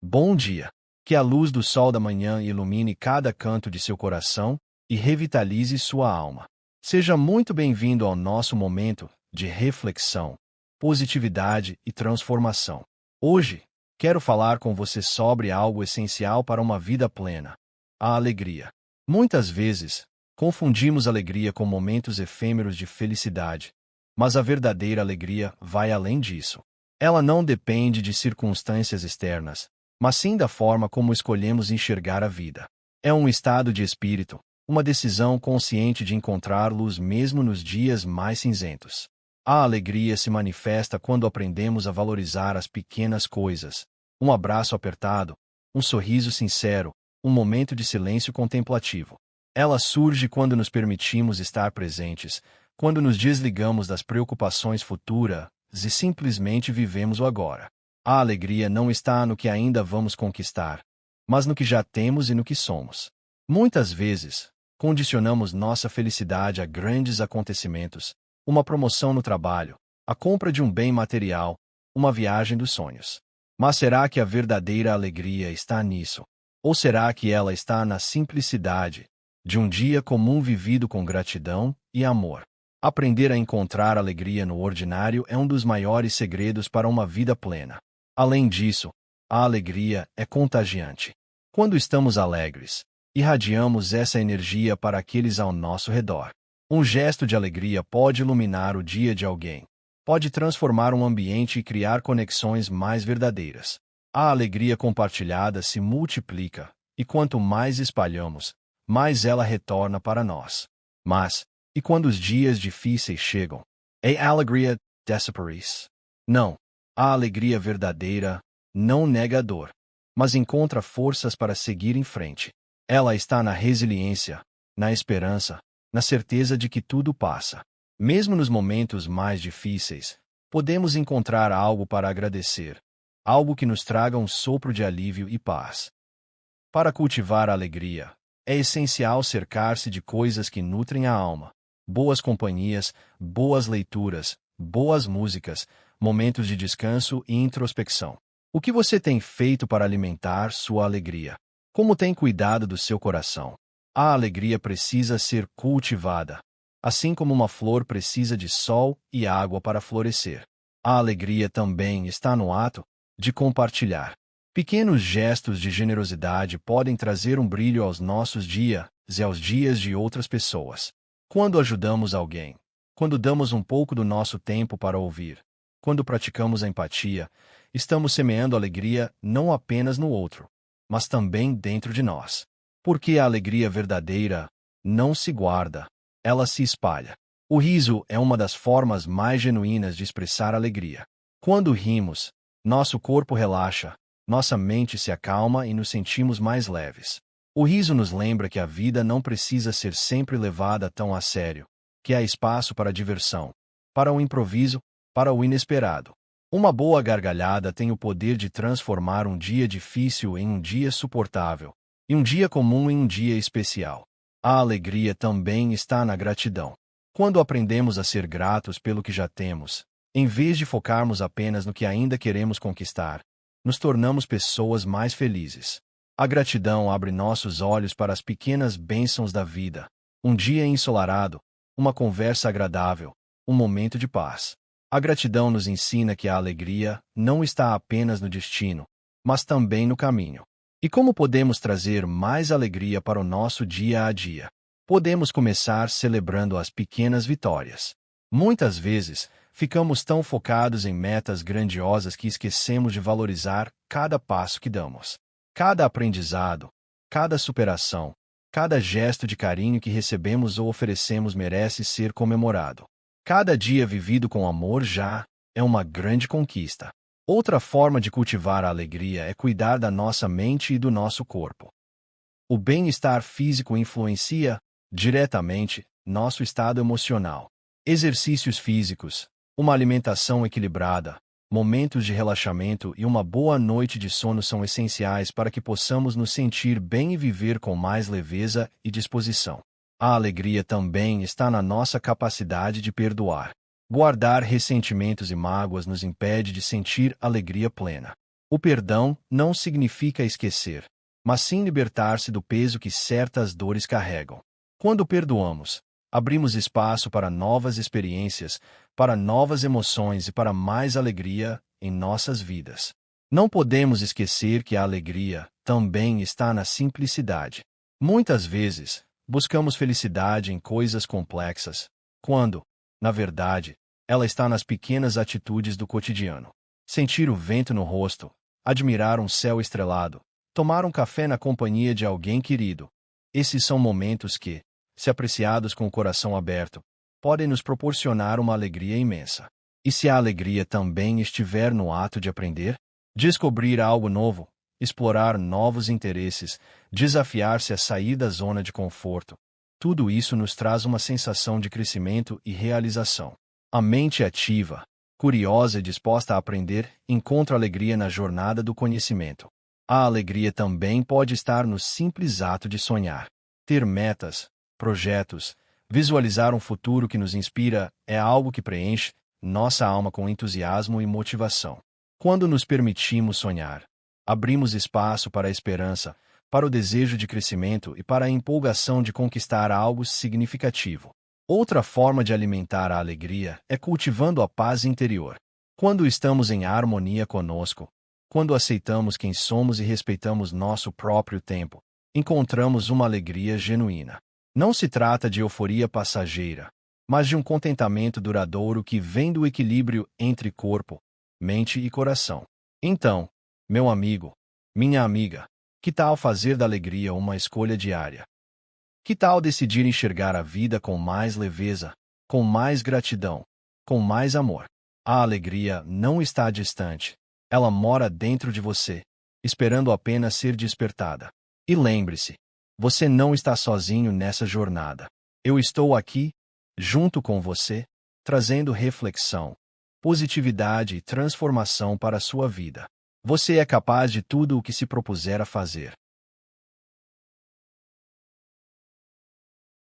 Bom dia. Que a luz do sol da manhã ilumine cada canto de seu coração e revitalize sua alma. Seja muito bem-vindo ao nosso momento de reflexão, positividade e transformação. Hoje, quero falar com você sobre algo essencial para uma vida plena: a alegria. Muitas vezes, confundimos alegria com momentos efêmeros de felicidade, mas a verdadeira alegria vai além disso. Ela não depende de circunstâncias externas, mas sim da forma como escolhemos enxergar a vida. É um estado de espírito, uma decisão consciente de encontrar luz mesmo nos dias mais cinzentos. A alegria se manifesta quando aprendemos a valorizar as pequenas coisas: um abraço apertado, um sorriso sincero, um momento de silêncio contemplativo. Ela surge quando nos permitimos estar presentes, quando nos desligamos das preocupações futuras e simplesmente vivemos o agora. A alegria não está no que ainda vamos conquistar, mas no que já temos e no que somos. Muitas vezes, condicionamos nossa felicidade a grandes acontecimentos: uma promoção no trabalho, a compra de um bem material, uma viagem dos sonhos. Mas será que a verdadeira alegria está nisso? Ou será que ela está na simplicidade de um dia comum vivido com gratidão e amor? Aprender a encontrar alegria no ordinário é um dos maiores segredos para uma vida plena. Além disso, a alegria é contagiante. Quando estamos alegres, irradiamos essa energia para aqueles ao nosso redor. Um gesto de alegria pode iluminar o dia de alguém, pode transformar um ambiente e criar conexões mais verdadeiras. A alegria compartilhada se multiplica, e quanto mais espalhamos, mais ela retorna para nós. Mas, e quando os dias difíceis chegam? A alegria desaparece? Não. A alegria verdadeira não nega a dor, mas encontra forças para seguir em frente. Ela está na resiliência, na esperança, na certeza de que tudo passa. Mesmo nos momentos mais difíceis, podemos encontrar algo para agradecer, algo que nos traga um sopro de alívio e paz. Para cultivar a alegria, é essencial cercar-se de coisas que nutrem a alma: boas companhias, boas leituras, boas músicas, momentos de descanso e introspecção. O que você tem feito para alimentar sua alegria? Como tem cuidado do seu coração? A alegria precisa ser cultivada, assim como uma flor precisa de sol e água para florescer. A alegria também está no ato de compartilhar. Pequenos gestos de generosidade podem trazer um brilho aos nossos dias e aos dias de outras pessoas. Quando ajudamos alguém, quando damos um pouco do nosso tempo para ouvir, quando praticamos a empatia, estamos semeando alegria não apenas no outro, mas também dentro de nós. Porque a alegria verdadeira não se guarda, ela se espalha. O riso é uma das formas mais genuínas de expressar alegria. Quando rimos, nosso corpo relaxa, nossa mente se acalma e nos sentimos mais leves. O riso nos lembra que a vida não precisa ser sempre levada tão a sério, que há espaço para a diversão, para o improviso, para o inesperado. Uma boa gargalhada tem o poder de transformar um dia difícil em um dia suportável, e um dia comum em um dia especial. A alegria também está na gratidão. Quando aprendemos a ser gratos pelo que já temos, em vez de focarmos apenas no que ainda queremos conquistar, nos tornamos pessoas mais felizes. A gratidão abre nossos olhos para as pequenas bênçãos da vida: um dia ensolarado, uma conversa agradável, um momento de paz. A gratidão nos ensina que a alegria não está apenas no destino, mas também no caminho. E como podemos trazer mais alegria para o nosso dia a dia? Podemos começar celebrando as pequenas vitórias. Muitas vezes, ficamos tão focados em metas grandiosas que esquecemos de valorizar cada passo que damos. Cada aprendizado, cada superação, cada gesto de carinho que recebemos ou oferecemos merece ser comemorado. Cada dia vivido com amor já é uma grande conquista. Outra forma de cultivar a alegria é cuidar da nossa mente e do nosso corpo. O bem-estar físico influencia diretamente nosso estado emocional. Exercícios físicos, uma alimentação equilibrada, momentos de relaxamento e uma boa noite de sono são essenciais para que possamos nos sentir bem e viver com mais leveza e disposição. A alegria também está na nossa capacidade de perdoar. Guardar ressentimentos e mágoas nos impede de sentir alegria plena. O perdão não significa esquecer, mas sim libertar-se do peso que certas dores carregam. Quando perdoamos, abrimos espaço para novas experiências, para novas emoções e para mais alegria em nossas vidas. Não podemos esquecer que a alegria também está na simplicidade. Muitas vezes, buscamos felicidade em coisas complexas, quando, na verdade, ela está nas pequenas atitudes do cotidiano. Sentir o vento no rosto, admirar um céu estrelado, tomar um café na companhia de alguém querido. Esses são momentos que, se apreciados com o coração aberto, podem nos proporcionar uma alegria imensa. E se a alegria também estiver no ato de aprender, descobrir algo novo, explorar novos interesses, desafiar-se a sair da zona de conforto, tudo isso nos traz uma sensação de crescimento e realização. A mente ativa, curiosa e disposta a aprender, encontra alegria na jornada do conhecimento. A alegria também pode estar no simples ato de sonhar. Ter metas, projetos, visualizar um futuro que nos inspira é algo que preenche nossa alma com entusiasmo e motivação. Quando nos permitimos sonhar, abrimos espaço para a esperança, para o desejo de crescimento e para a empolgação de conquistar algo significativo. Outra forma de alimentar a alegria é cultivando a paz interior. Quando estamos em harmonia conosco, quando aceitamos quem somos e respeitamos nosso próprio tempo, encontramos uma alegria genuína. Não se trata de euforia passageira, mas de um contentamento duradouro que vem do equilíbrio entre corpo, mente e coração. Então, meu amigo, minha amiga, que tal fazer da alegria uma escolha diária? Que tal decidir enxergar a vida com mais leveza, com mais gratidão, com mais amor? A alegria não está distante, ela mora dentro de você, esperando apenas ser despertada. E lembre-se, você não está sozinho nessa jornada. Eu estou aqui, junto com você, trazendo reflexão, positividade e transformação para a sua vida. Você é capaz de tudo o que se propuser a fazer.